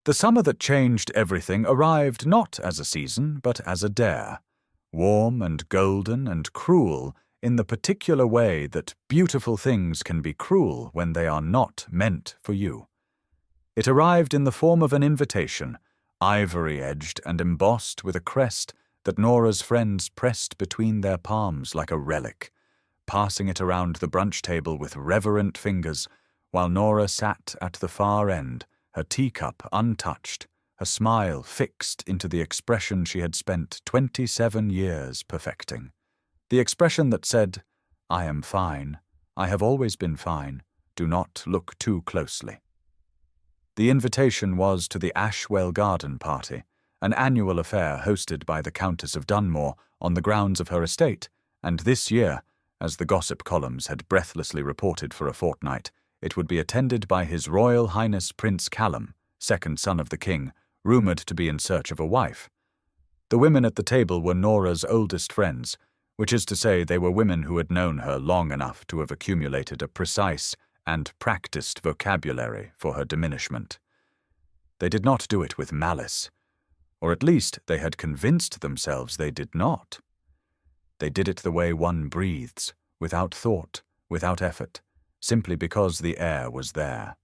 The summer that changed everything arrived not as a season, but as a dare, warm and golden and cruel in the particular way that beautiful things can be cruel when they are not meant for you. It arrived in the form of an invitation, ivory-edged and embossed with a crest that Nora's friends pressed between their palms like a relic, passing it around the brunch table with reverent fingers, while Nora sat at the far end, her teacup untouched, her smile fixed into the expression she had spent 27 years perfecting. The expression that said, "I am fine. I have always been fine. Do not look too closely." The invitation was to the Ashwell Garden Party, an annual affair hosted by the Countess of Dunmore on the grounds of her estate, and this year, as the gossip columns had breathlessly reported for a fortnight, it would be attended by His Royal Highness Prince Callum, second son of the King, rumoured to be in search of a wife. The women at the table were Nora's oldest friends, which is to say they were women who had known her long enough to have accumulated a precise and practiced vocabulary for her diminishment. They did not do it with malice, or at least they had convinced themselves they did not. They did it the way one breathes, without thought, without effort, simply because the air was there.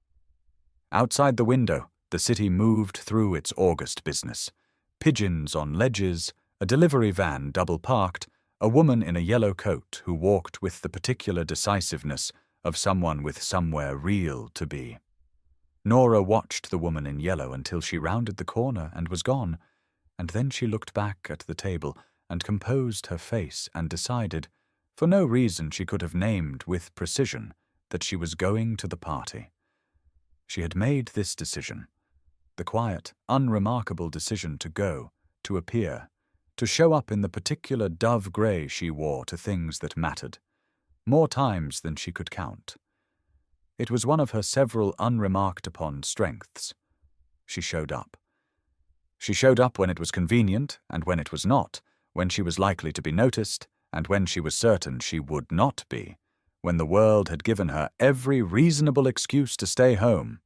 Outside the window, the city moved through its August business. Pigeons on ledges, a delivery van double-parked, a woman in a yellow coat who walked with the particular decisiveness of someone with somewhere real to be. Nora watched the woman in yellow until she rounded the corner and was gone, and then she looked back at the table and composed her face and decided, for no reason she could have named with precision, that she was going to the party. She had made this decision, the quiet, unremarkable decision to go, to appear, to show up in the particular dove-grey she wore to things that mattered, more times than she could count. It was one of her several unremarked-upon strengths. She showed up. She showed up when it was convenient and when it was not, when she was likely to be noticed and when she was certain she would not be, when the world had given her every reasonable excuse to stay home.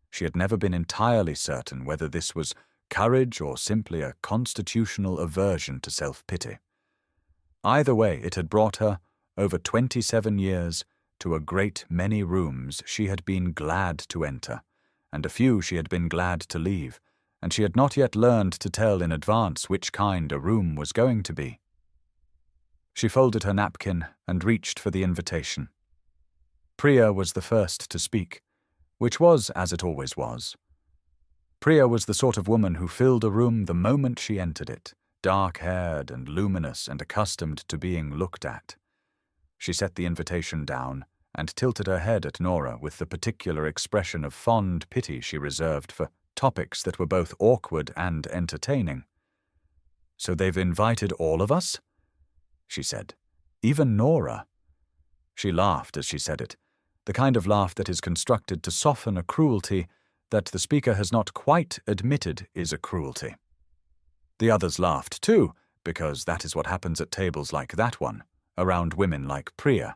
She had never been entirely certain whether this was courage or simply a constitutional aversion to self-pity. Either way, it had brought her, over 27 years, to a great many rooms she had been glad to enter, and a few she had been glad to leave, and she had not yet learned to tell in advance which kind a room was going to be. She folded her napkin and reached for the invitation. Priya was the first to speak, which was as it always was. Priya was the sort of woman who filled a room the moment she entered it, dark-haired and luminous and accustomed to being looked at. She set the invitation down and tilted her head at Nora with the particular expression of fond pity she reserved for topics that were both awkward and entertaining. "So they've invited all of us?" she said. "Even Nora?" She laughed as she said it, the kind of laugh that is constructed to soften a cruelty that the speaker has not quite admitted is a cruelty. The others laughed too, because that is what happens at tables like that one, around women like Priya.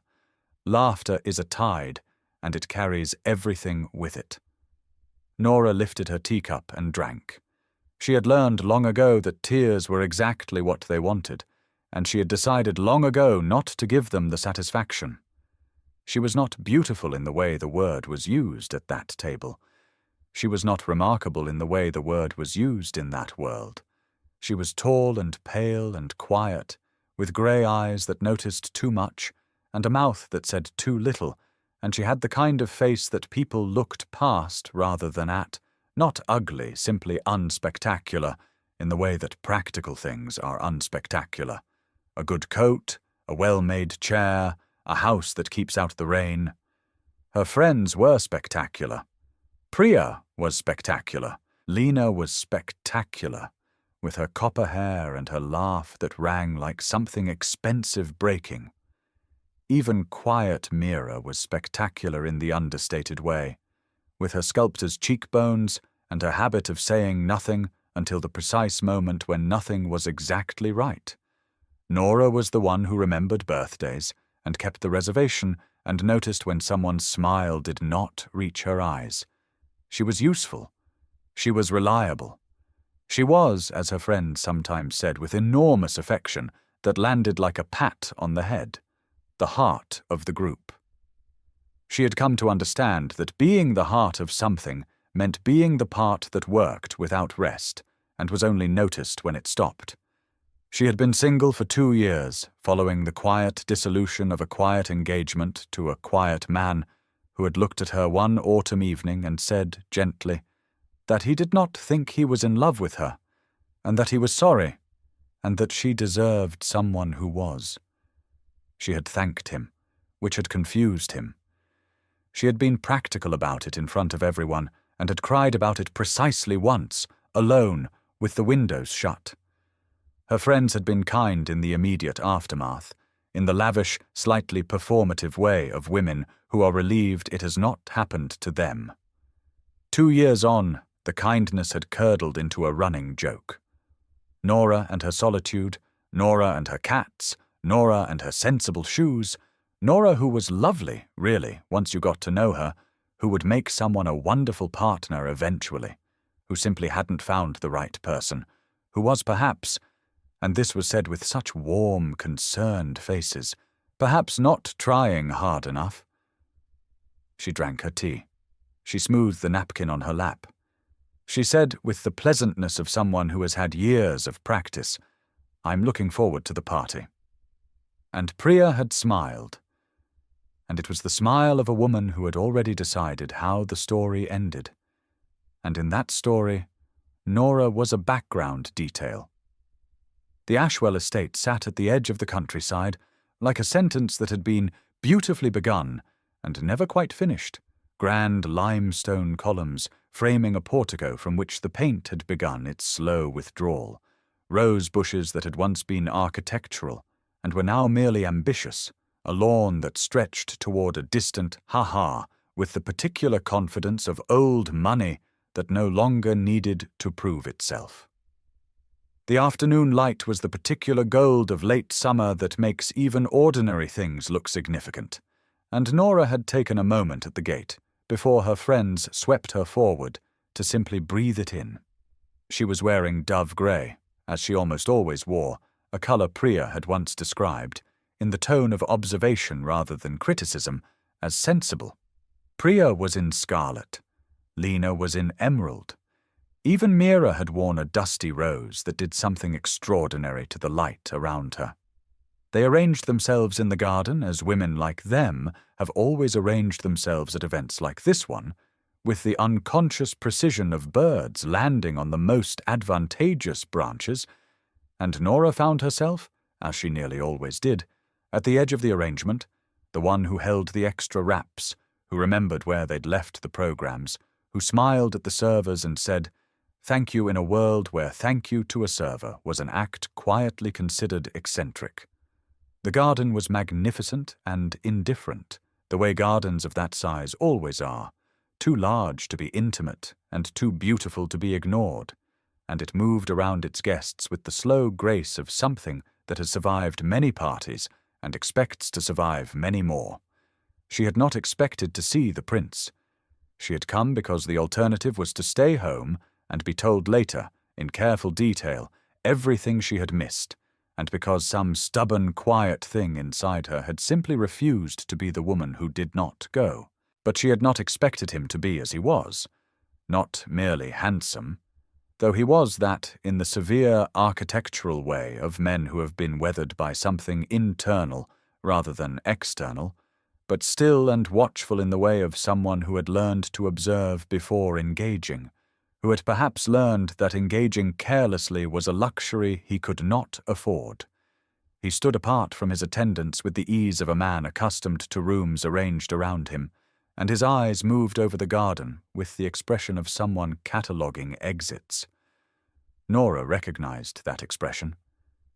Laughter is a tide, and it carries everything with it. Nora lifted her teacup and drank. She had learned long ago that tears were exactly what they wanted, and she had decided long ago not to give them the satisfaction. She was not beautiful in the way the word was used at that table. She was not remarkable in the way the word was used in that world. She was tall and pale and quiet, with grey eyes that noticed too much, and a mouth that said too little, and she had the kind of face that people looked past rather than at, not ugly, simply unspectacular, in the way that practical things are unspectacular. A good coat, a well-made chair, a house that keeps out the rain. Her friends were spectacular. Priya was spectacular. Lena was spectacular, with her copper hair and her laugh that rang like something expensive breaking. Even quiet Meera was spectacular in the understated way, with her sculptor's cheekbones and her habit of saying nothing until the precise moment when nothing was exactly right. Nora was the one who remembered birthdays and kept the reservation and noticed when someone's smile did not reach her eyes. She was useful. She was reliable. She was, as her friends sometimes said with enormous affection that landed like a pat on the head, the heart of the group. She had come to understand that being the heart of something meant being the part that worked without rest and was only noticed when it stopped. She had been single for 2 years, following the quiet dissolution of a quiet engagement to a quiet man who had looked at her one autumn evening and said gently that he did not think he was in love with her, and that he was sorry, and that she deserved someone who was. She had thanked him, which had confused him. She had been practical about it in front of everyone, and had cried about it precisely once, alone, with the windows shut. Her friends had been kind in the immediate aftermath, in the lavish, slightly performative way of women who are relieved it has not happened to them. 2 years on, the kindness had curdled into a running joke. Nora and her solitude, Nora and her cats, Nora and her sensible shoes, Nora who was lovely, really, once you got to know her, who would make someone a wonderful partner eventually, who simply hadn't found the right person, who was perhaps, and this was said with such warm, concerned faces, perhaps not trying hard enough. She drank her tea. She smoothed the napkin on her lap. She said, with the pleasantness of someone who has had years of practice, "I'm looking forward to the party." And Priya had smiled. And it was the smile of a woman who had already decided how the story ended. And in that story, Nora was a background detail. The Ashwell estate sat at the edge of the countryside, like a sentence that had been beautifully begun and never quite finished, grand limestone columns framing a portico from which the paint had begun its slow withdrawal, rose bushes that had once been architectural and were now merely ambitious, a lawn that stretched toward a distant ha-ha with the particular confidence of old money that no longer needed to prove itself. The afternoon light was the particular gold of late summer that makes even ordinary things look significant, and Nora had taken a moment at the gate before her friends swept her forward to simply breathe it in. She was wearing dove grey, as she almost always wore, a colour Priya had once described, in the tone of observation rather than criticism, as sensible. Priya was in scarlet. Lena was in emerald. Even Meera had worn a dusty rose that did something extraordinary to the light around her. They arranged themselves in the garden as women like them have always arranged themselves at events like this one, with the unconscious precision of birds landing on the most advantageous branches, and Nora found herself, as she nearly always did, at the edge of the arrangement, the one who held the extra wraps, who remembered where they'd left the programs, who smiled at the servers and said, "Thank you in a world where thank you to a server was an act quietly considered eccentric." The garden was magnificent and indifferent, the way gardens of that size always are, too large to be intimate and too beautiful to be ignored, and it moved around its guests with the slow grace of something that has survived many parties and expects to survive many more. She had not expected to see the prince. She had come because the alternative was to stay home and be told later, in careful detail, everything she had missed, and because some stubborn, quiet thing inside her had simply refused to be the woman who did not go. But she had not expected him to be as he was, not merely handsome, though he was that in the severe architectural way of men who have been weathered by something internal rather than external, but still and watchful in the way of someone who had learned to observe before engaging, who had perhaps learned that engaging carelessly was a luxury he could not afford. He stood apart from his attendants with the ease of a man accustomed to rooms arranged around him, and his eyes moved over the garden with the expression of someone cataloguing exits. Nora recognized that expression.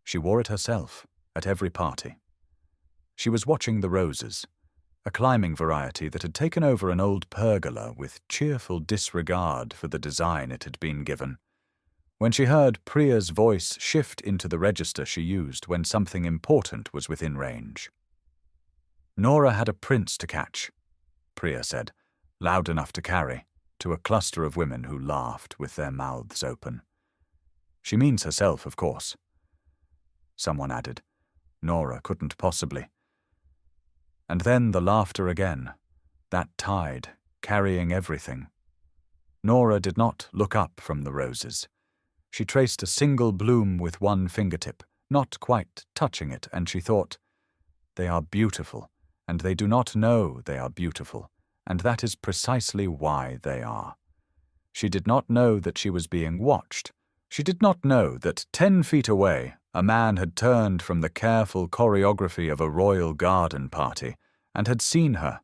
She wore it herself, at every party. She was watching the roses, a climbing variety that had taken over an old pergola with cheerful disregard for the design it had been given, when she heard Priya's voice shift into the register she used when something important was within range. "Nora had a prince to catch," Priya said, loud enough to carry, to a cluster of women who laughed with their mouths open. "She means herself, of course." Someone added, "Nora couldn't possibly." And then the laughter again, that tide, carrying everything. Nora did not look up from the roses. She traced a single bloom with one fingertip, not quite touching it, and she thought, "They are beautiful, and they do not know they are beautiful, and that is precisely why they are." She did not know that she was being watched. She did not know that 10 feet away a man had turned from the careful choreography of a royal garden party and had seen her,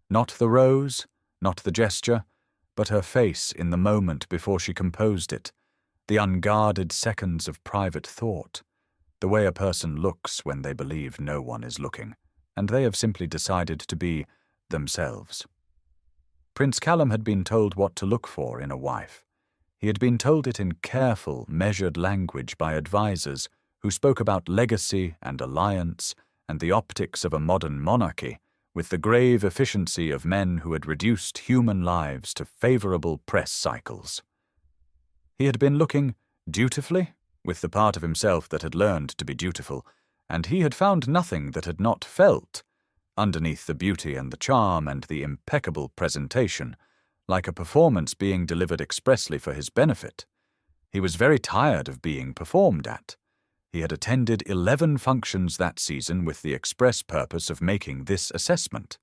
not the rose, not the gesture, but her face in the moment before she composed it, the unguarded seconds of private thought, the way a person looks when they believe no one is looking, and they have simply decided to be themselves. Prince Callum had been told what to look for in a wife. He had been told it in careful, measured language by advisers who spoke about legacy and alliance and the optics of a modern monarchy, with the grave efficiency of men who had reduced human lives to favorable press cycles. He had been looking dutifully, with the part of himself that had learned to be dutiful, and he had found nothing that had not felt, underneath the beauty and the charm and the impeccable presentation, like a performance being delivered expressly for his benefit. He was very tired of being performed at. He had attended 11 functions that season with the express purpose of making this assessment,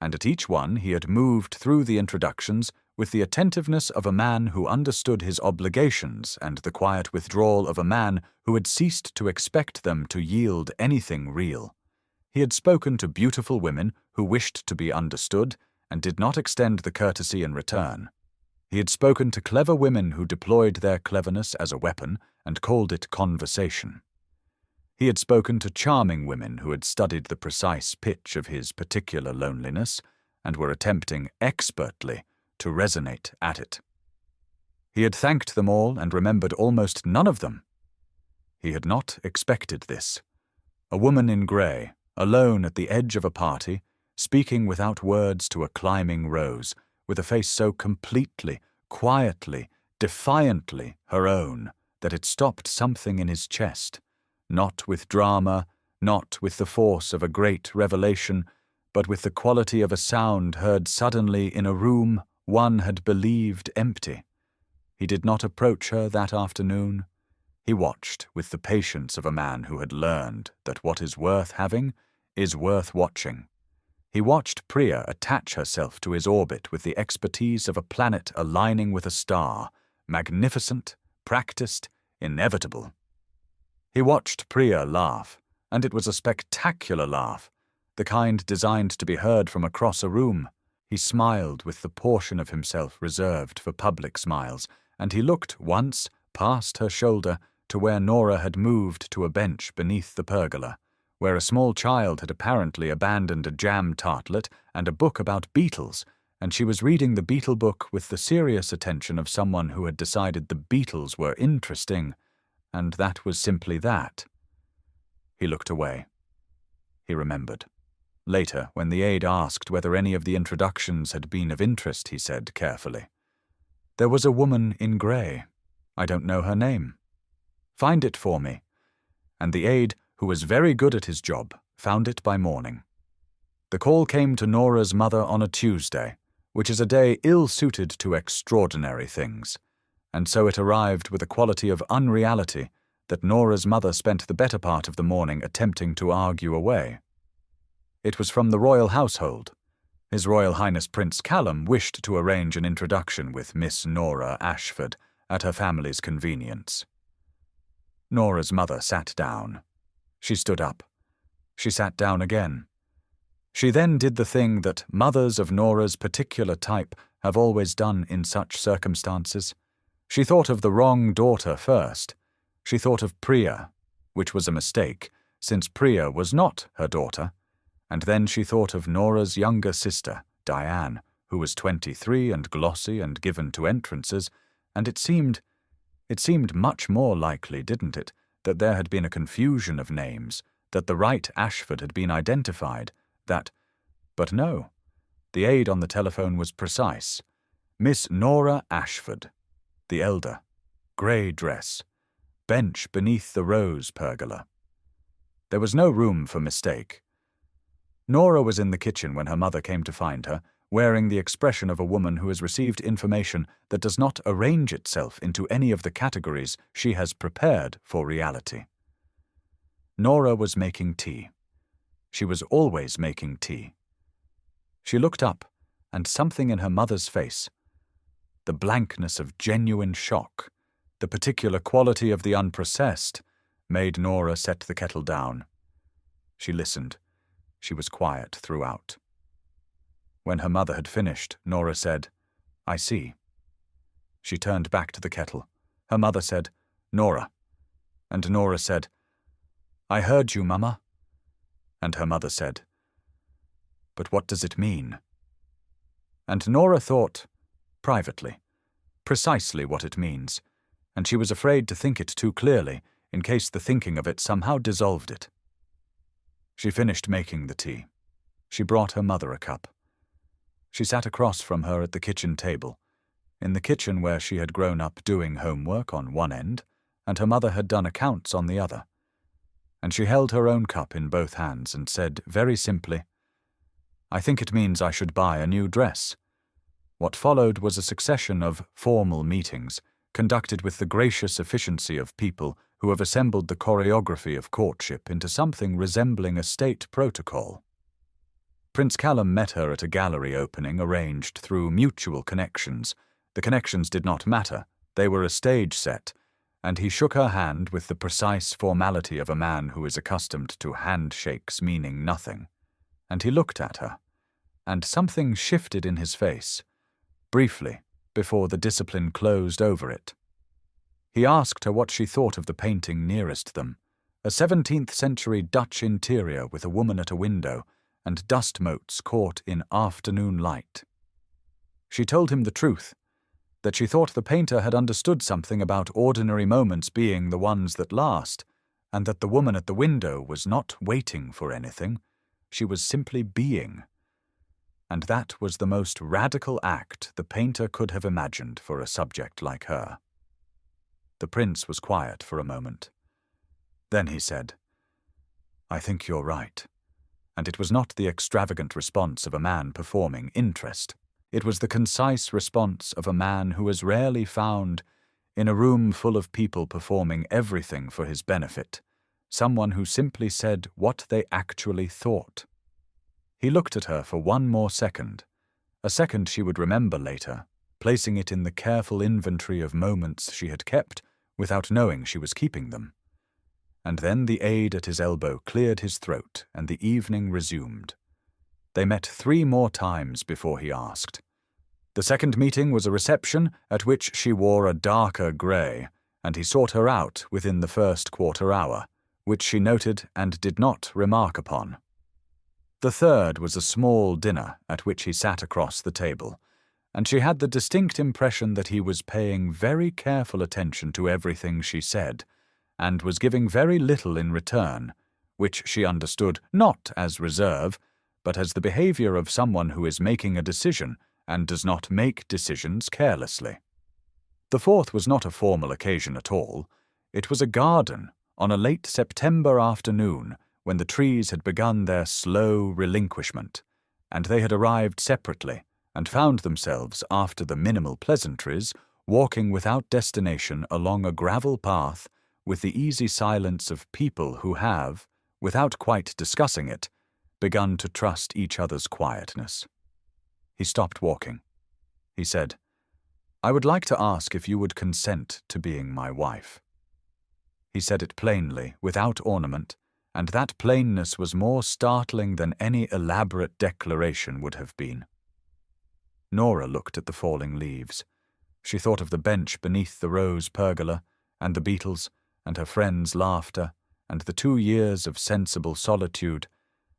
and at each one he had moved through the introductions with the attentiveness of a man who understood his obligations and the quiet withdrawal of a man who had ceased to expect them to yield anything real. He had spoken to beautiful women who wished to be understood and did not extend the courtesy in return. He had spoken to clever women who deployed their cleverness as a weapon and called it conversation. He had spoken to charming women who had studied the precise pitch of his particular loneliness and were attempting expertly to resonate at it. He had thanked them all and remembered almost none of them. He had not expected this. A woman in grey, alone at the edge of a party, speaking without words to a climbing rose, with a face so completely, quietly, defiantly her own that it stopped something in his chest, not with drama, not with the force of a great revelation, but with the quality of a sound heard suddenly in a room one had believed empty. He did not approach her that afternoon. He watched with the patience of a man who had learned that what is worth having is worth watching. He watched Priya attach herself to his orbit with the expertise of a planet aligning with a star, magnificent, practiced, inevitable. He watched Priya laugh, and it was a spectacular laugh, the kind designed to be heard from across a room. He smiled with the portion of himself reserved for public smiles, and he looked once past her shoulder to where Nora had moved to a bench beneath the pergola, where a small child had apparently abandoned a jam tartlet and a book about beetles, and she was reading the beetle book with the serious attention of someone who had decided the beetles were interesting, and that was simply that. He looked away. He remembered. Later, when the aide asked whether any of the introductions had been of interest, he said carefully, "There was a woman in grey. I don't know her name. Find it for me." And the aide, who was very good at his job, found it by morning. The call came to Nora's mother on a Tuesday, which is a day ill-suited to extraordinary things, and so it arrived with a quality of unreality that Nora's mother spent the better part of the morning attempting to argue away. It was from the royal household. His Royal Highness Prince Callum wished to arrange an introduction with Miss Nora Ashford at her family's convenience. Nora's mother sat down. She stood up. She sat down again. She then did the thing that mothers of Nora's particular type have always done in such circumstances. She thought of the wrong daughter first. She thought of Priya, which was a mistake, since Priya was not her daughter, and then she thought of Nora's younger sister, Diane, who was 23 and glossy and given to entrances, and it seemed much more likely, didn't it, that there had been a confusion of names, that the right Ashford had been identified, but no. The aide on the telephone was precise. Miss Nora Ashford, the elder, grey dress, bench beneath the rose pergola. There was no room for mistake. Nora was in the kitchen when her mother came to find her, wearing the expression of a woman who has received information that does not arrange itself into any of the categories she has prepared for reality. Nora was making tea. She was always making tea. She looked up, and something in her mother's face, the blankness of genuine shock, the particular quality of the unprocessed, made Nora set the kettle down. She listened. She was quiet throughout. When her mother had finished, Nora said, "I see." She turned back to the kettle. Her mother said, "Nora." And Nora said, "I heard you, Mama." And her mother said, "But what does it mean?" And Nora thought, privately, precisely what it means, and she was afraid to think it too clearly, in case the thinking of it somehow dissolved it. She finished making the tea. She brought her mother a cup. She sat across from her at the kitchen table, in the kitchen where she had grown up doing homework on one end, and her mother had done accounts on the other. And she held her own cup in both hands and said very simply, "I think it means I should buy a new dress." What followed was a succession of formal meetings, conducted with the gracious efficiency of people who have assembled the choreography of courtship into something resembling a state protocol. Prince Callum met her at a gallery opening arranged through mutual connections. The connections did not matter, they were a stage set, and he shook her hand with the precise formality of a man who is accustomed to handshakes meaning nothing. And he looked at her, and something shifted in his face, briefly, before the discipline closed over it. He asked her what she thought of the painting nearest them, a 17th-century Dutch interior with a woman at a window and dust motes caught in afternoon light. She told him the truth, that she thought the painter had understood something about ordinary moments being the ones that last, and that the woman at the window was not waiting for anything, she was simply being. And that was the most radical act the painter could have imagined for a subject like her. The prince was quiet for a moment. Then he said, "I think you're right." And it was not the extravagant response of a man performing interest. It was the concise response of a man who is rarely found in a room full of people performing everything for his benefit, someone who simply said what they actually thought. He looked at her for one more second, a second she would remember later, placing it in the careful inventory of moments she had kept without knowing she was keeping them. And then the aide at his elbow cleared his throat, and the evening resumed. They met 3 more times before he asked. The second meeting was a reception at which she wore a darker grey, and he sought her out within the first quarter hour, which she noted and did not remark upon. The third was a small dinner at which he sat across the table, and she had the distinct impression that he was paying very careful attention to everything she said, and was giving very little in return, which she understood not as reserve, but as the behavior of someone who is making a decision and does not make decisions carelessly. The fourth was not a formal occasion at all. It was a garden on a late September afternoon when the trees had begun their slow relinquishment, and they had arrived separately and found themselves, after the minimal pleasantries, walking without destination along a gravel path with the easy silence of people who have, without quite discussing it, begun to trust each other's quietness. He stopped walking. He said, "I would like to ask if you would consent to being my wife." He said it plainly, without ornament, and that plainness was more startling than any elaborate declaration would have been. Nora looked at the falling leaves. She thought of the bench beneath the rose pergola, and the beetles, and her friends' laughter, and the 2 years of sensible solitude,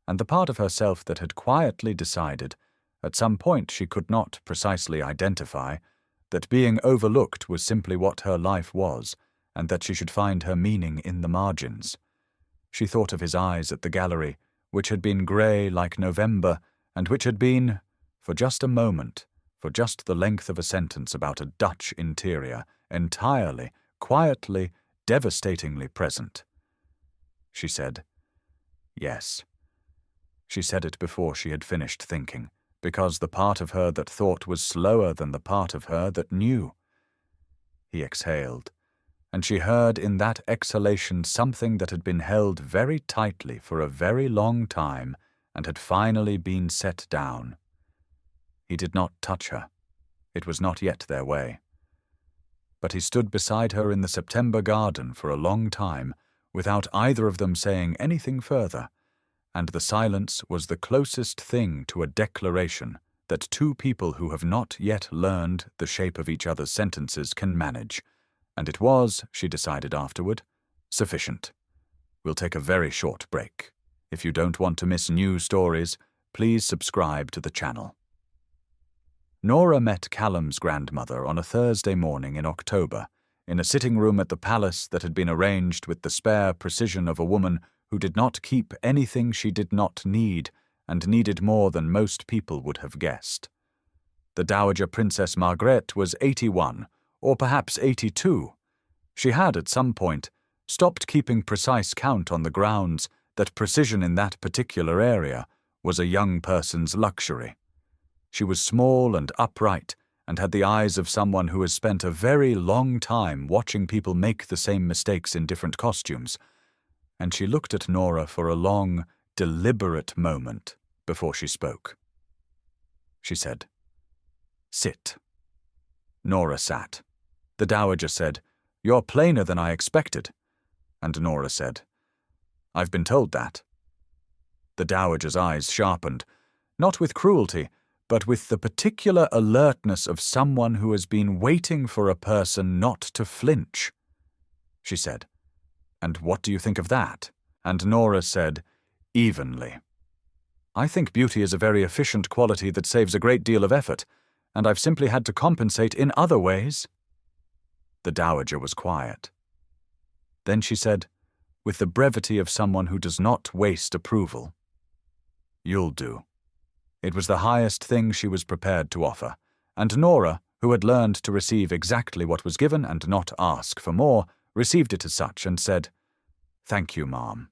and the part of herself that had quietly decided, at some point she could not precisely identify, that being overlooked was simply what her life was, and that she should find her meaning in the margins. She thought of his eyes at the gallery, which had been grey like November, and which had been, for just a moment, for just the length of a sentence about a Dutch interior, entirely, quietly, devastatingly present. She said, "Yes." She said it before she had finished thinking, because the part of her that thought was slower than the part of her that knew. He exhaled, and she heard in that exhalation something that had been held very tightly for a very long time and had finally been set down. He did not touch her. It was not yet their way. But he stood beside her in the September garden for a long time, without either of them saying anything further, and the silence was the closest thing to a declaration that two people who have not yet learned the shape of each other's sentences can manage, and it was, she decided afterward, sufficient. We'll take a very short break. If you don't want to miss new stories, please subscribe to the channel. Nora met Callum's grandmother on a Thursday morning in October, in a sitting room at the palace that had been arranged with the spare precision of a woman who did not keep anything she did not need and needed more than most people would have guessed. The Dowager Princess Margrethe was 81, or perhaps 82. She had, at some point, stopped keeping precise count on the grounds that precision in that particular area was a young person's luxury. She was small and upright, and had the eyes of someone who has spent a very long time watching people make the same mistakes in different costumes, and she looked at Nora for a long, deliberate moment before she spoke. She said, "Sit." Nora sat. The Dowager said, "You're plainer than I expected." And Nora said, "I've been told that." The Dowager's eyes sharpened, not with cruelty, but with the particular alertness of someone who has been waiting for a person not to flinch. She said, "And what do you think of that?" And Nora said, evenly, "I think beauty is a very efficient quality that saves a great deal of effort, and I've simply had to compensate in other ways." The Dowager was quiet. Then she said, with the brevity of someone who does not waste approval, "You'll do." It was the highest thing she was prepared to offer, and Nora, who had learned to receive exactly what was given and not ask for more, received it as such and said, "Thank you, ma'am."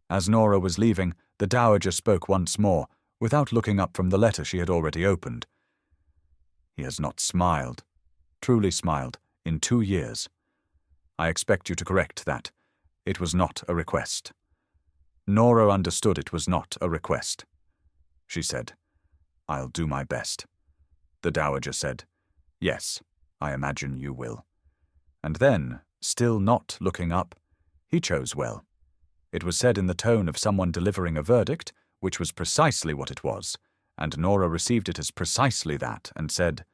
As Nora was leaving, the Dowager spoke once more, without looking up from the letter she had already opened. "He has not smiled, truly smiled, in 2 years. I expect you to correct that. It was not a request." Nora understood it was not a request. She said, "I'll do my best." The Dowager said, "Yes, I imagine you will." And then, still not looking up, he chose well. It was said in the tone of someone delivering a verdict, which was precisely what it was, and Nora received it as precisely that, and said,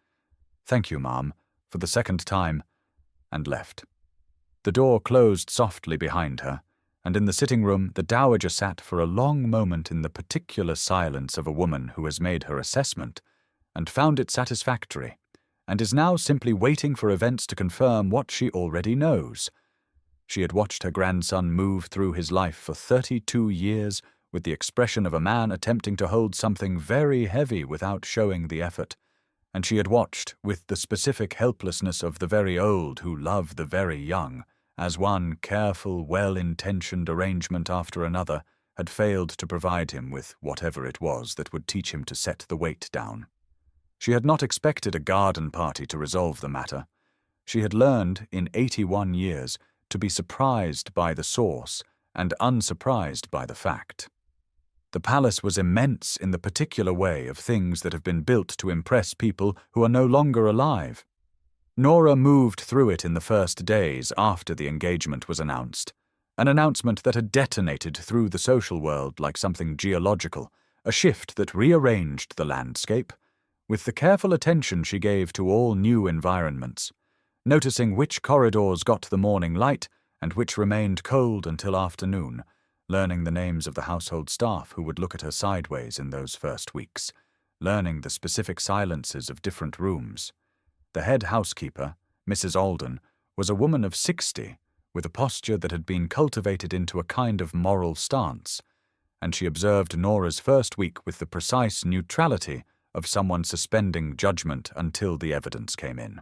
"Thank you, ma'am," for the second time, and left. The door closed softly behind her, and in the sitting room the Dowager sat for a long moment in the particular silence of a woman who has made her assessment, and found it satisfactory, and is now simply waiting for events to confirm what she already knows. She had watched her grandson move through his life for 32 years with the expression of a man attempting to hold something very heavy without showing the effort, and she had watched with the specific helplessness of the very old who love the very young, as one careful, well-intentioned arrangement after another had failed to provide him with whatever it was that would teach him to set the weight down. She had not expected a garden party to resolve the matter. She had learned, in 81 years, to be surprised by the source and unsurprised by the fact. The palace was immense in the particular way of things that have been built to impress people who are no longer alive. Nora moved through it in the first days after the engagement was announced, an announcement that had detonated through the social world like something geological, a shift that rearranged the landscape, with the careful attention she gave to all new environments, noticing which corridors got the morning light and which remained cold until afternoon, learning the names of the household staff who would look at her sideways in those first weeks, learning the specific silences of different rooms. The head housekeeper, Mrs. Alden, was a woman of 60, with a posture that had been cultivated into a kind of moral stance, and she observed Nora's first week with the precise neutrality of someone suspending judgment until the evidence came in.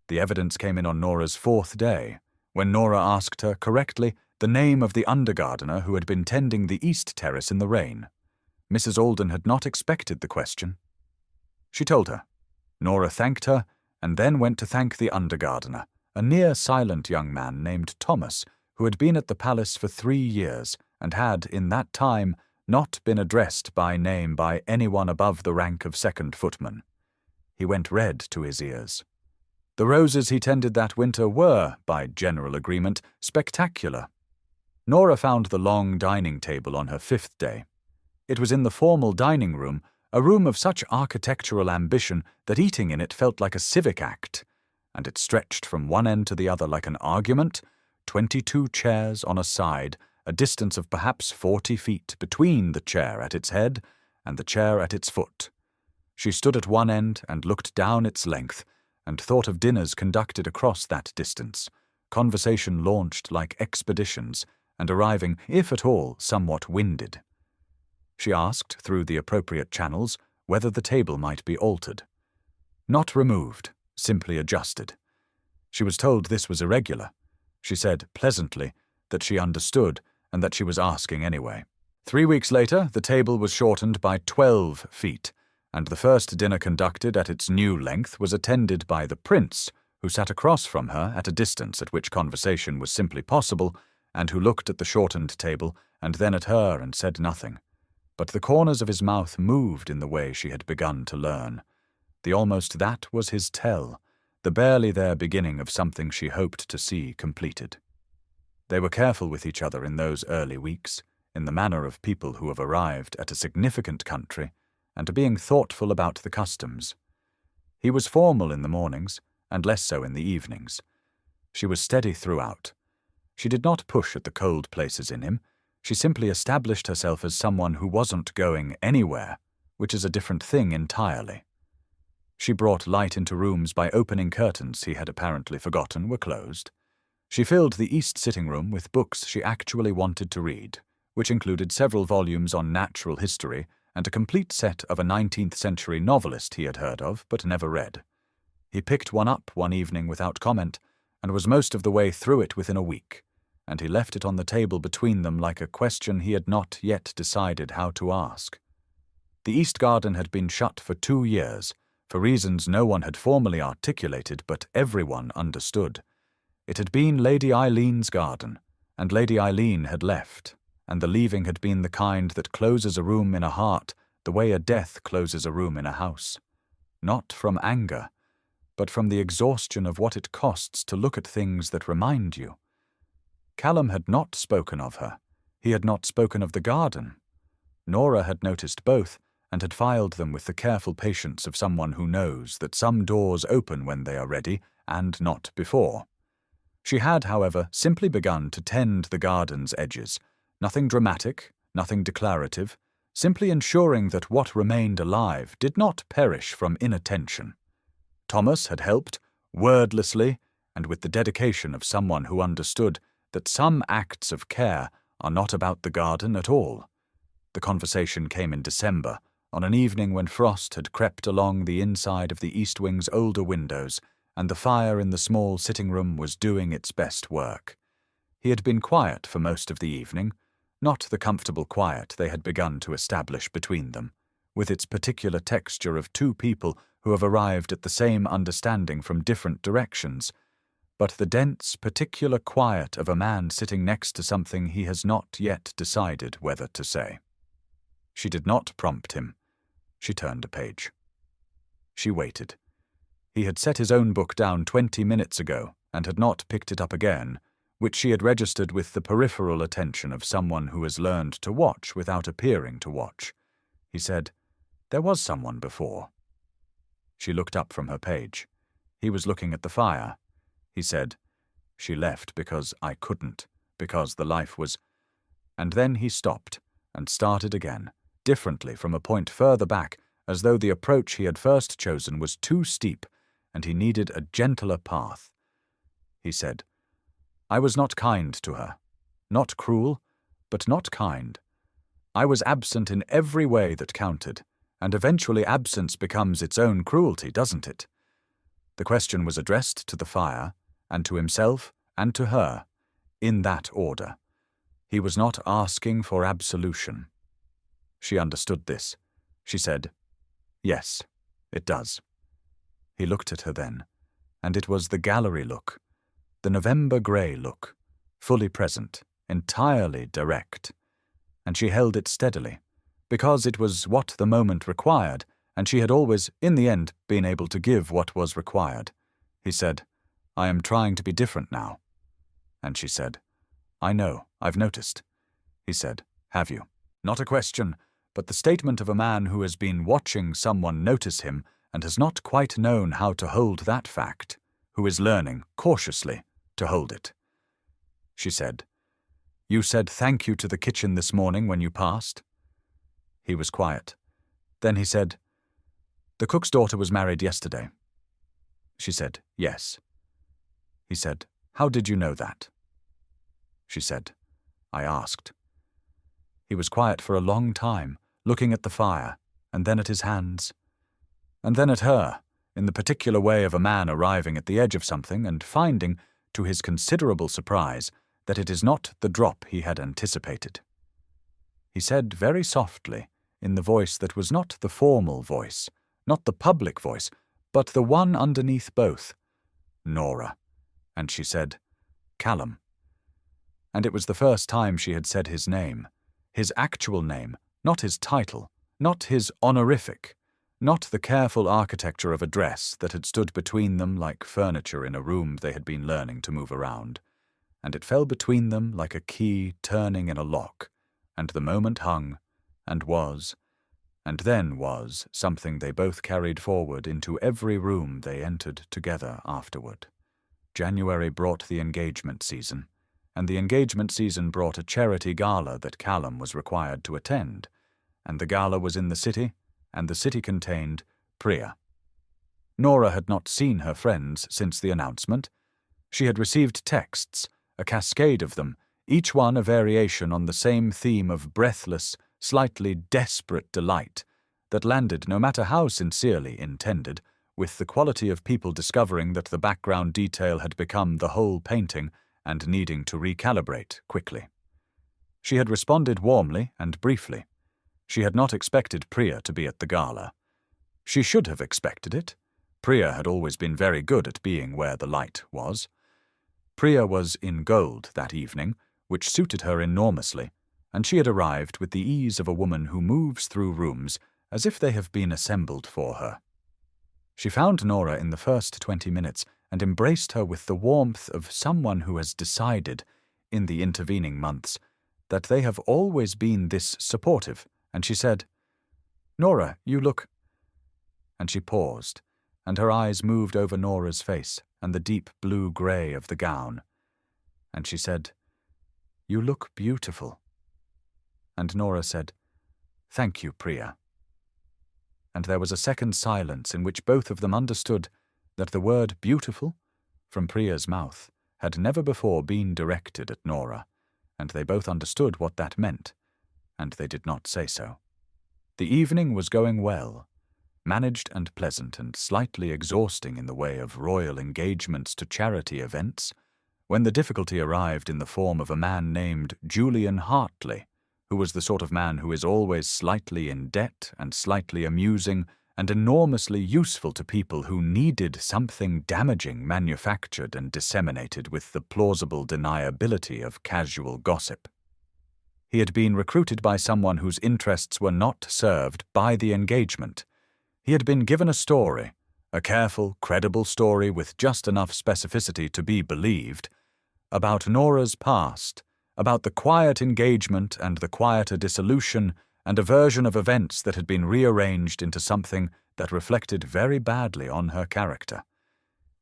The evidence came in on Nora's fourth day, when Nora asked her, correctly, the name of the undergardener who had been tending the east terrace in the rain. Mrs. Alden had not expected the question. She told her. Nora thanked her, and then went to thank the undergardener, a near-silent young man named Thomas, who had been at the palace for 3 years, and had, in that time, not been addressed by name by anyone above the rank of second footman. He went red to his ears. The roses he tended that winter were, by general agreement, spectacular. Nora found the long dining table on her 5th day. It was in the formal dining room, a room of such architectural ambition that eating in it felt like a civic act, and it stretched from one end to the other like an argument, 22 chairs on a side, a distance of perhaps 40 feet between the chair at its head and the chair at its foot. She stood at one end and looked down its length, and thought of dinners conducted across that distance, conversation launched like expeditions, and arriving, if at all, somewhat winded. She asked, through the appropriate channels, whether the table might be altered. Not removed, simply adjusted. She was told this was irregular. She said, pleasantly, that she understood, and that she was asking anyway. 3 weeks later, the table was shortened by 12 feet, and the first dinner conducted at its new length was attended by the prince, who sat across from her at a distance at which conversation was simply possible, and who looked at the shortened table and then at her and said nothing. But the corners of his mouth moved in the way she had begun to learn. The almost that was his tell, the barely there beginning of something she hoped to see completed. They were careful with each other in those early weeks, in the manner of people who have arrived at a significant country, and being thoughtful about the customs. He was formal in the mornings, and less so in the evenings. She was steady throughout. She did not push at the cold places in him. She simply established herself as someone who wasn't going anywhere, which is a different thing entirely. She brought light into rooms by opening curtains he had apparently forgotten were closed. She filled the east sitting room with books she actually wanted to read, which included several volumes on natural history and a complete set of a 19th-century novelist he had heard of but never read. He picked one up one evening without comment, and was most of the way through it within a week, and he left it on the table between them like a question he had not yet decided how to ask. The East Garden had been shut for 2 years, for reasons no one had formally articulated but everyone understood. It had been Lady Eileen's garden, and Lady Eileen had left, and the leaving had been the kind that closes a room in a heart the way a death closes a room in a house. Not from anger, but from the exhaustion of what it costs to look at things that remind you. Callum had not spoken of her. He had not spoken of the garden. Nora had noticed both, and had filed them with the careful patience of someone who knows that some doors open when they are ready, and not before. She had, however, simply begun to tend the garden's edges, nothing dramatic, nothing declarative, simply ensuring that what remained alive did not perish from inattention. Thomas had helped, wordlessly, and with the dedication of someone who understood that some acts of care are not about the garden at all. The conversation came in December, on an evening when frost had crept along the inside of the east wing's older windows, and the fire in the small sitting room was doing its best work. He had been quiet for most of the evening, not the comfortable quiet they had begun to establish between them, with its particular texture of two people who have arrived at the same understanding from different directions, but the dense, particular quiet of a man sitting next to something he has not yet decided whether to say. She did not prompt him. She turned a page. She waited. He had set his own book down 20 minutes ago and had not picked it up again, which she had registered with the peripheral attention of someone who has learned to watch without appearing to watch. He said, "There was someone before." She looked up from her page. He was looking at the fire. He said, "She left because I couldn't, because the life was—" And then he stopped and started again, differently from a point further back, as though the approach he had first chosen was too steep and he needed a gentler path. He said, "I was not kind to her. Not cruel, but not kind. I was absent in every way that counted, and eventually absence becomes its own cruelty, doesn't it? The question was addressed to the fire, and to himself, and to her, in that order. He was not asking for absolution. She understood this. She said, "Yes, it does." He looked at her then, and it was the gallery look, the November grey look, fully present, entirely direct. And she held it steadily, because it was what the moment required, and she had always, in the end, been able to give what was required. He said, "I am trying to be different now." And she said, "I know, I've noticed." He said, "Have you?" Not a question, but the statement of a man who has been watching someone notice him and has not quite known how to hold that fact, who is learning, cautiously, to hold it. She said, "You said thank you to the kitchen this morning when you passed?" He was quiet. Then he said, "The cook's daughter was married yesterday." She said, "Yes." He said, "How did you know that?" She said, "I asked." He was quiet for a long time, looking at the fire, and then at his hands, and then at her, in the particular way of a man arriving at the edge of something and finding, to his considerable surprise, that it is not the drop he had anticipated. He said very softly, in the voice that was not the formal voice, not the public voice, but the one underneath both, "Nora." And she said, "Callum." And it was the first time she had said his name, his actual name, not his title, not his honorific, not the careful architecture of a dress that had stood between them like furniture in a room they had been learning to move around. And it fell between them like a key turning in a lock, and the moment hung, and was, and then was something they both carried forward into every room they entered together afterward. January brought the engagement season, and the engagement season brought a charity gala that Callum was required to attend, and the gala was in the city, and the city contained Priya. Nora had not seen her friends since the announcement. She had received texts, a cascade of them, each one a variation on the same theme of breathless, slightly desperate delight that landed, no matter how sincerely intended, with the quality of people discovering that the background detail had become the whole painting and needing to recalibrate quickly. She had responded warmly and briefly. She had not expected Priya to be at the gala. She should have expected it. Priya had always been very good at being where the light was. Priya was in gold that evening, which suited her enormously, and she had arrived with the ease of a woman who moves through rooms as if they have been assembled for her. She found Nora in the first 20 minutes and embraced her with the warmth of someone who has decided, in the intervening months, that they have always been this supportive, and she said, "Nora, you look—" And she paused, and her eyes moved over Nora's face and the deep blue-grey of the gown. And she said, "You look beautiful." And Nora said, "Thank you, Priya." And there was a second silence in which both of them understood that the word beautiful, from Priya's mouth, had never before been directed at Nora, and they both understood what that meant, and they did not say so. The evening was going well, managed and pleasant and slightly exhausting in the way of royal engagements to charity events, when the difficulty arrived in the form of a man named Julian Hartley, who was the sort of man who is always slightly in debt and slightly amusing and enormously useful to people who needed something damaging manufactured and disseminated with the plausible deniability of casual gossip. He had been recruited by someone whose interests were not served by the engagement. He had been given a story, a careful, credible story with just enough specificity to be believed, about Nora's past, about the quiet engagement and the quieter dissolution, and a version of events that had been rearranged into something that reflected very badly on her character.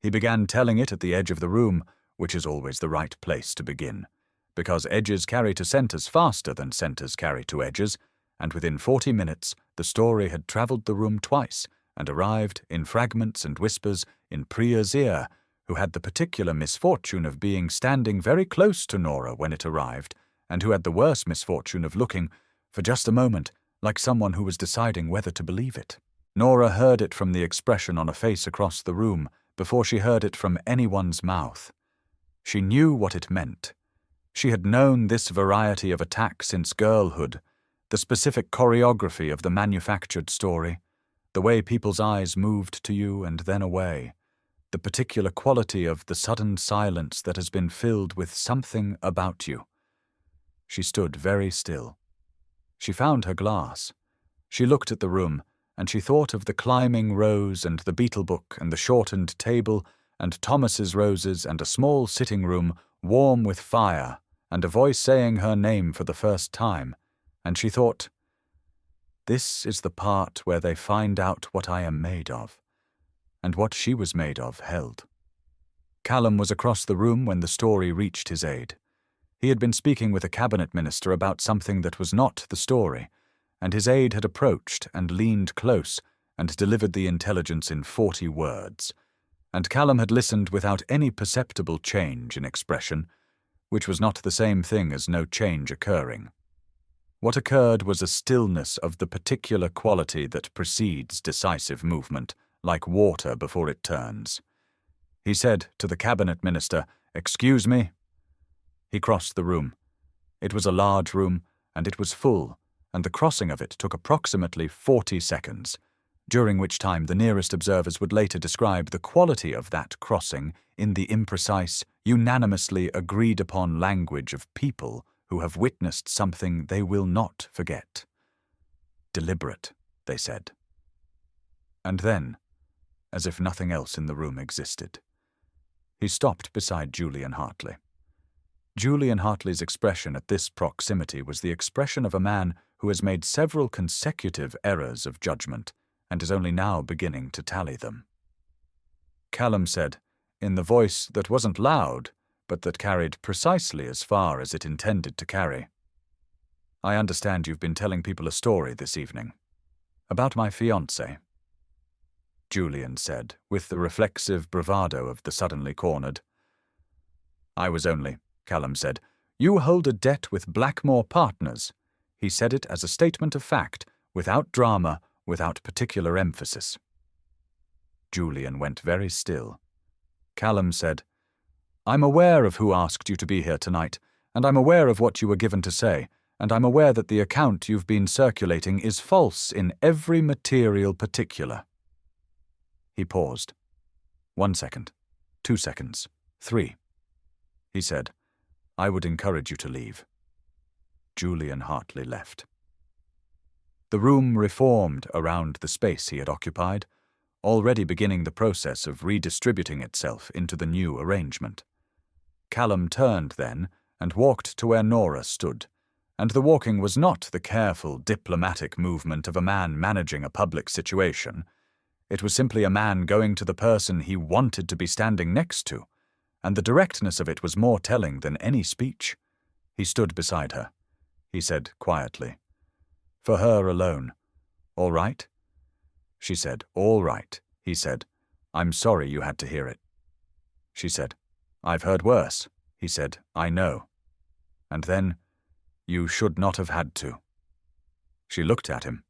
He began telling it at the edge of the room, which is always the right place to begin, because edges carry to centres faster than centres carry to edges, and within 40 minutes the story had travelled the room twice and arrived, in fragments and whispers, in Priya's ear, who had the particular misfortune of being standing very close to Nora when it arrived, and who had the worse misfortune of looking, for just a moment, like someone who was deciding whether to believe it. Nora heard it from the expression on a face across the room before she heard it from anyone's mouth. She knew what it meant. She had known this variety of attack since girlhood, the specific choreography of the manufactured story, the way people's eyes moved to you and then away, the particular quality of the sudden silence that has been filled with something about you. She stood very still. She found her glass. She looked at the room, and she thought of the climbing rose and the beetle book and the shortened table and Thomas's roses and a small sitting room warm with fire and a voice saying her name for the first time, and she thought, "This is the part where they find out what I am made of." And what she was made of held. Callum was across the room when the story reached his aide. He had been speaking with a cabinet minister about something that was not the story, and his aide had approached and leaned close and delivered the intelligence in 40 words. And Callum had listened without any perceptible change in expression, which was not the same thing as no change occurring. What occurred was a stillness of the particular quality that precedes decisive movement, like water before it turns. He said to the cabinet minister, "Excuse me." He crossed the room. It was a large room, and it was full, and the crossing of it took approximately 40 seconds, during which time the nearest observers would later describe the quality of that crossing in the imprecise, unanimously agreed-upon language of people who have witnessed something they will not forget. Deliberate, they said. And then, as if nothing else in the room existed, he stopped beside Julian Hartley. Julian Hartley's expression at this proximity was the expression of a man who has made several consecutive errors of judgment and is only now beginning to tally them. Callum said, in the voice that wasn't loud, but that carried precisely as far as it intended to carry, "I understand you've been telling people a story this evening. About my fiancé." Julian said, with the reflexive bravado of the suddenly cornered. "I was only," Callum said. "You hold a debt with Blackmore Partners." He said it as a statement of fact, without drama, without particular emphasis. Julian went very still. Callum said, "I'm aware of who asked you to be here tonight, and I'm aware of what you were given to say, and I'm aware that the account you've been circulating is false in every material particular." He paused. 1 second, 2 seconds, 3. He said, "I would encourage you to leave." Julian Hartley left. The room reformed around the space he had occupied, already beginning the process of redistributing itself into the new arrangement. Callum turned then and walked to where Nora stood, and the walking was not the careful, diplomatic movement of a man managing a public situation. It was simply a man going to the person he wanted to be standing next to, and the directness of it was more telling than any speech. He stood beside her. He said quietly, for her alone, "All right?" She said, "All right." He said, "I'm sorry you had to hear it." She said, "I've heard worse." He said, "I know." And then, "You should not have had to." She looked at him,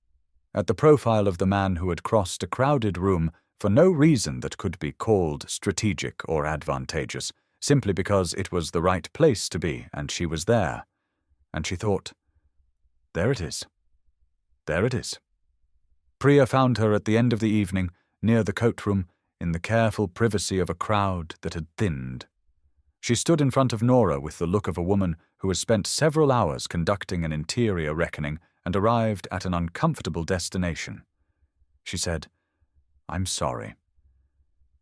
at the profile of the man who had crossed a crowded room for no reason that could be called strategic or advantageous, simply because it was the right place to be and she was there. And she thought, there it is. There it is. Priya found her at the end of the evening, near the coat room, in the careful privacy of a crowd that had thinned. She stood in front of Nora with the look of a woman who has spent several hours conducting an interior reckoning and arrived at an uncomfortable destination. She said, "I'm sorry."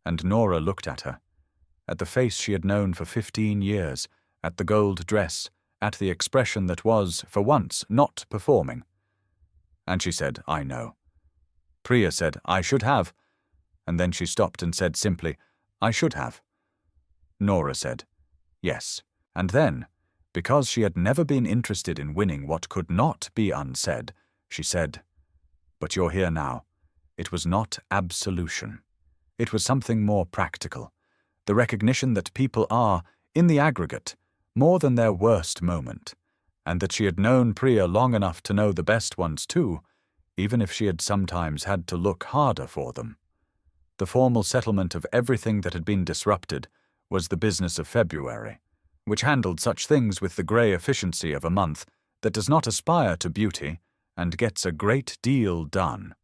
And Nora looked at her, at the face she had known for 15 years, at the gold dress, at the expression that was, for once, not performing. And she said, "I know." Priya said, "I should have." And then she stopped and said simply, "I should have." Nora said, "Yes." And then, because she had never been interested in winning what could not be unsaid, she said, "But you're here now. It was not absolution. It was something more practical, the recognition that people are, in the aggregate, more than their worst moment, and that she had known Priya long enough to know the best ones too, even if she had sometimes had to look harder for them. The formal settlement of everything that had been disrupted was the business of February, which handled such things with the grey efficiency of a month that does not aspire to beauty and gets a great deal done.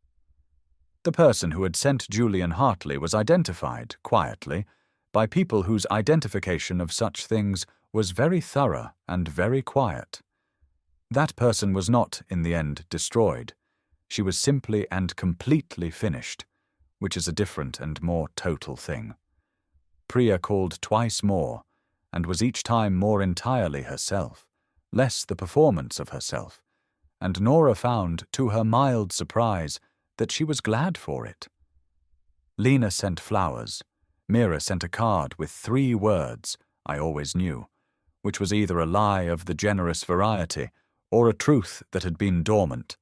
The person who had sent Julian Hartley was identified, quietly, by people whose identification of such things was very thorough and very quiet. That person was not, in the end, destroyed. She was simply and completely finished, which is a different and more total thing. Priya called twice more, and was each time more entirely herself, less the performance of herself, and Nora found, to her mild surprise, that she was glad for it. Lena sent flowers. Mira sent a card with 3 words, I always knew, which was either a lie of the generous variety or a truth that had been dormant,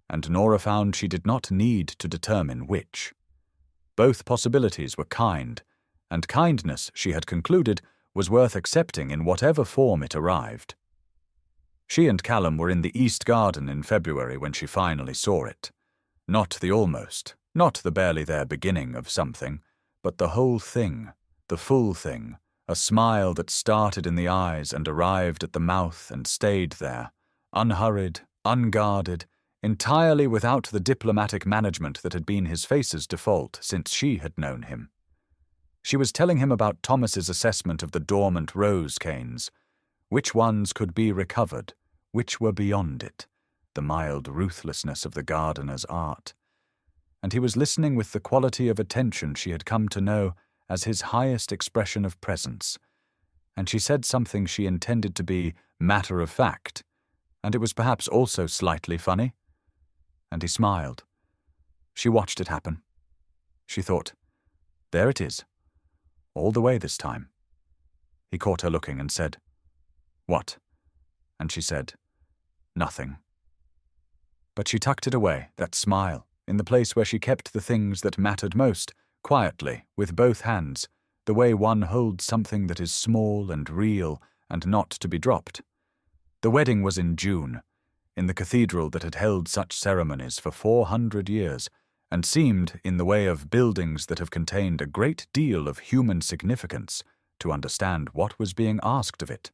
and Nora found she did not need to determine which. Both possibilities were kind, and kindness, she had concluded, was worth accepting in whatever form it arrived. She and Callum were in the East Garden in February when she finally saw it. Not the almost, not the barely there beginning of something, but the whole thing, the full thing, a smile that started in the eyes and arrived at the mouth and stayed there, unhurried, unguarded, entirely without the diplomatic management that had been his face's default since she had known him. She was telling him about Thomas's assessment of the dormant rose canes, which ones could be recovered, which were beyond it, the mild ruthlessness of the gardener's art. And he was listening with the quality of attention she had come to know as his highest expression of presence, and she said something she intended to be matter of fact, and it was perhaps also slightly funny. And he smiled. She watched it happen. She thought, there it is, all the way this time. He caught her looking and said, "What?" And she said, "Nothing." But she tucked it away, that smile, in the place where she kept the things that mattered most, quietly, with both hands, the way one holds something that is small and real and not to be dropped. The wedding was in June, in the cathedral that had held such ceremonies for 400 years, and seemed, in the way of buildings that have contained a great deal of human significance, to understand what was being asked of it.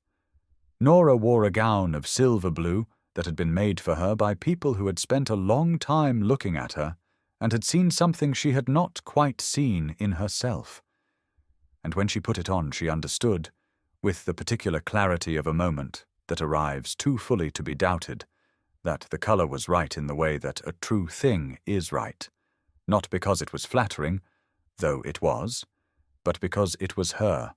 Nora wore a gown of silver blue that had been made for her by people who had spent a long time looking at her and had seen something she had not quite seen in herself. And when she put it on, she understood, with the particular clarity of a moment that arrives too fully to be doubted, that the color was right in the way that a true thing is right, not because it was flattering, though it was, but because it was her,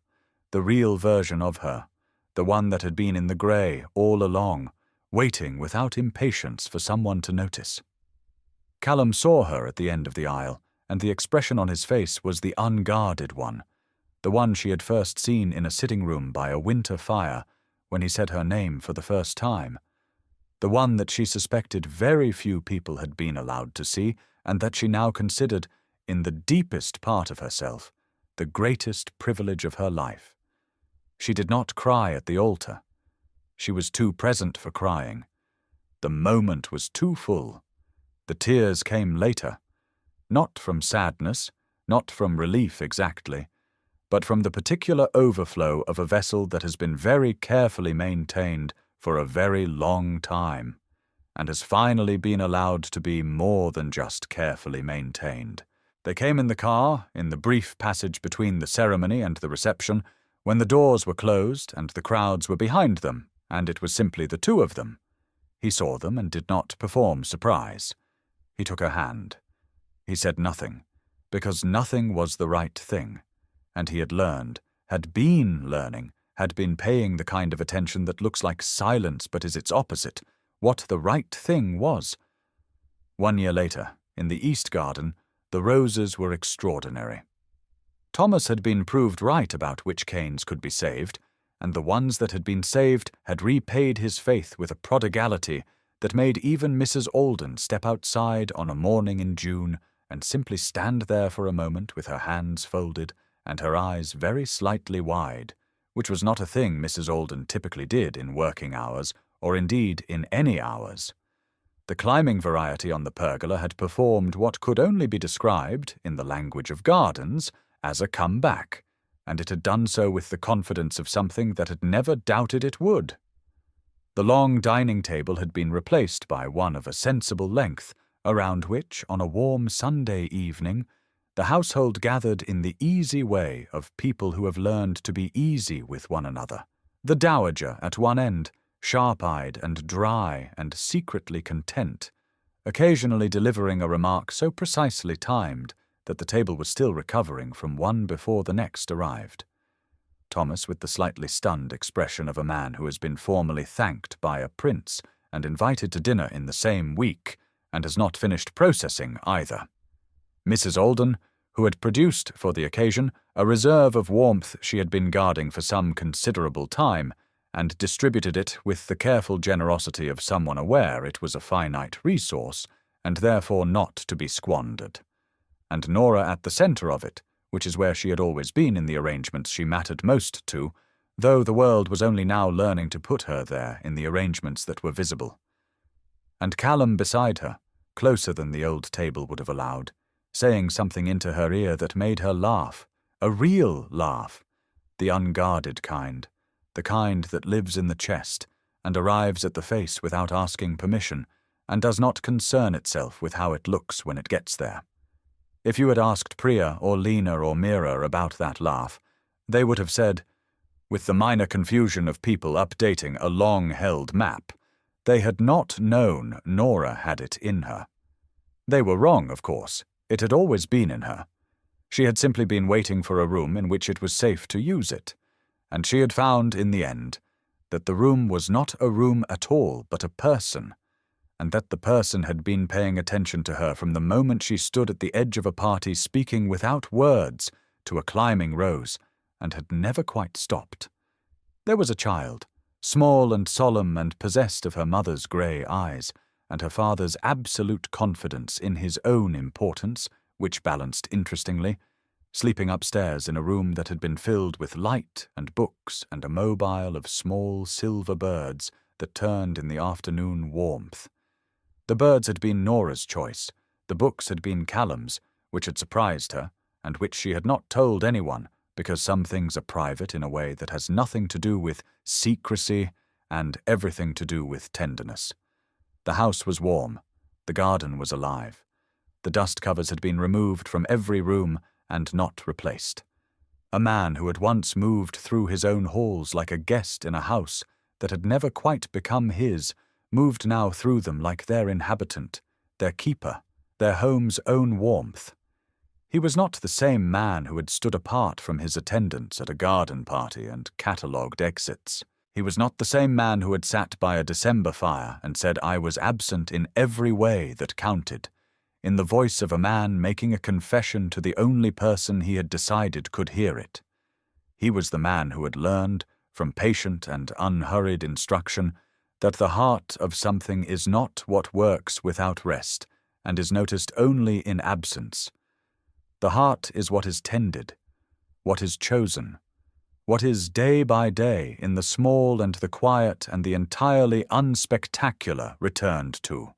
the real version of her, the one that had been in the grey all along, waiting without impatience for someone to notice. Callum saw her at the end of the aisle, and the expression on his face was the unguarded one, the one she had first seen in a sitting room by a winter fire when he said her name for the first time, the one that she suspected very few people had been allowed to see, and that she now considered, in the deepest part of herself, the greatest privilege of her life. She did not cry at the altar. She was too present for crying. The moment was too full. The tears came later, not from sadness, not from relief exactly, but from the particular overflow of a vessel that has been very carefully maintained for a very long time, and has finally been allowed to be more than just carefully maintained. They came in the car, in the brief passage between the ceremony and the reception, when the doors were closed and the crowds were behind them, and it was simply the two of them. He saw them and did not perform surprise. He took her hand. He said nothing, because nothing was the right thing, and he had learned, had been learning, had been paying the kind of attention that looks like silence but is its opposite, what the right thing was. 1 year later, in the East Garden, the roses were extraordinary. Thomas had been proved right about which canes could be saved, and the ones that had been saved had repaid his faith with a prodigality that made even Mrs. Alden step outside on a morning in June and simply stand there for a moment with her hands folded and her eyes very slightly wide, which was not a thing Mrs. Alden typically did in working hours or indeed in any hours. The climbing variety on the pergola had performed what could only be described, in the language of gardens, as a comeback, and it had done so with the confidence of something that had never doubted it would. The long dining table had been replaced by one of a sensible length, around which, on a warm Sunday evening, the household gathered in the easy way of people who have learned to be easy with one another. The dowager at one end, sharp-eyed and dry and secretly content, occasionally delivering a remark so precisely timed that the table was still recovering from one before the next arrived. Thomas, with the slightly stunned expression of a man who has been formally thanked by a prince and invited to dinner in the same week, and has not finished processing either. Mrs. Alden, who had produced, for the occasion, a reserve of warmth she had been guarding for some considerable time, and distributed it with the careful generosity of someone aware it was a finite resource, and therefore not to be squandered. And Nora at the centre of it, which is where she had always been in the arrangements she mattered most to, though the world was only now learning to put her there in the arrangements that were visible. And Callum beside her, closer than the old table would have allowed, saying something into her ear that made her laugh, a real laugh, the unguarded kind, the kind that lives in the chest and arrives at the face without asking permission, and does not concern itself with how it looks when it gets there. If you had asked Priya or Lena or Mira about that laugh, they would have said, with the minor confusion of people updating a long-held map, they had not known Nora had it in her. They were wrong, of course. It had always been in her. She had simply been waiting for a room in which it was safe to use it, and she had found, in the end, that the room was not a room at all, but a person, and that the person had been paying attention to her from the moment she stood at the edge of a party speaking without words to a climbing rose, and had never quite stopped. There was a child, small and solemn and possessed of her mother's grey eyes, and her father's absolute confidence in his own importance, which balanced interestingly, sleeping upstairs in a room that had been filled with light and books and a mobile of small silver birds that turned in the afternoon warmth. The birds had been Nora's choice, the books had been Callum's, which had surprised her, and which she had not told anyone, because some things are private in a way that has nothing to do with secrecy and everything to do with tenderness. The house was warm, the garden was alive. The dust covers had been removed from every room and not replaced. A man who had once moved through his own halls like a guest in a house that had never quite become his, moved now through them like their inhabitant, their keeper, their home's own warmth. He was not the same man who had stood apart from his attendants at a garden party and catalogued exits. He was not the same man who had sat by a December fire and said I was absent in every way that counted, in the voice of a man making a confession to the only person he had decided could hear it. He was the man who had learned, from patient and unhurried instruction, that the heart of something is not what works without rest, and is noticed only in absence. The heart is what is tended, what is chosen, what is day by day in the small and the quiet and the entirely unspectacular returned to.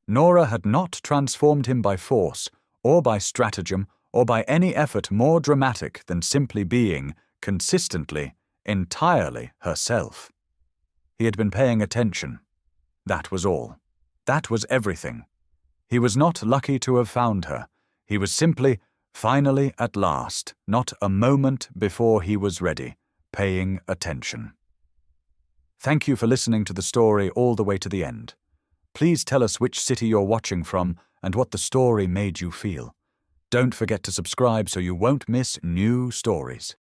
Nora had not transformed him by force, or by stratagem, or by any effort more dramatic than simply being, consistently, entirely herself. He had been paying attention. That was all. That was everything. He was not lucky to have found her. He was simply, finally at last, not a moment before he was ready, paying attention. Thank you for listening to the story all the way to the end. Please tell us which city you're watching from and what the story made you feel. Don't forget to subscribe so you won't miss new stories.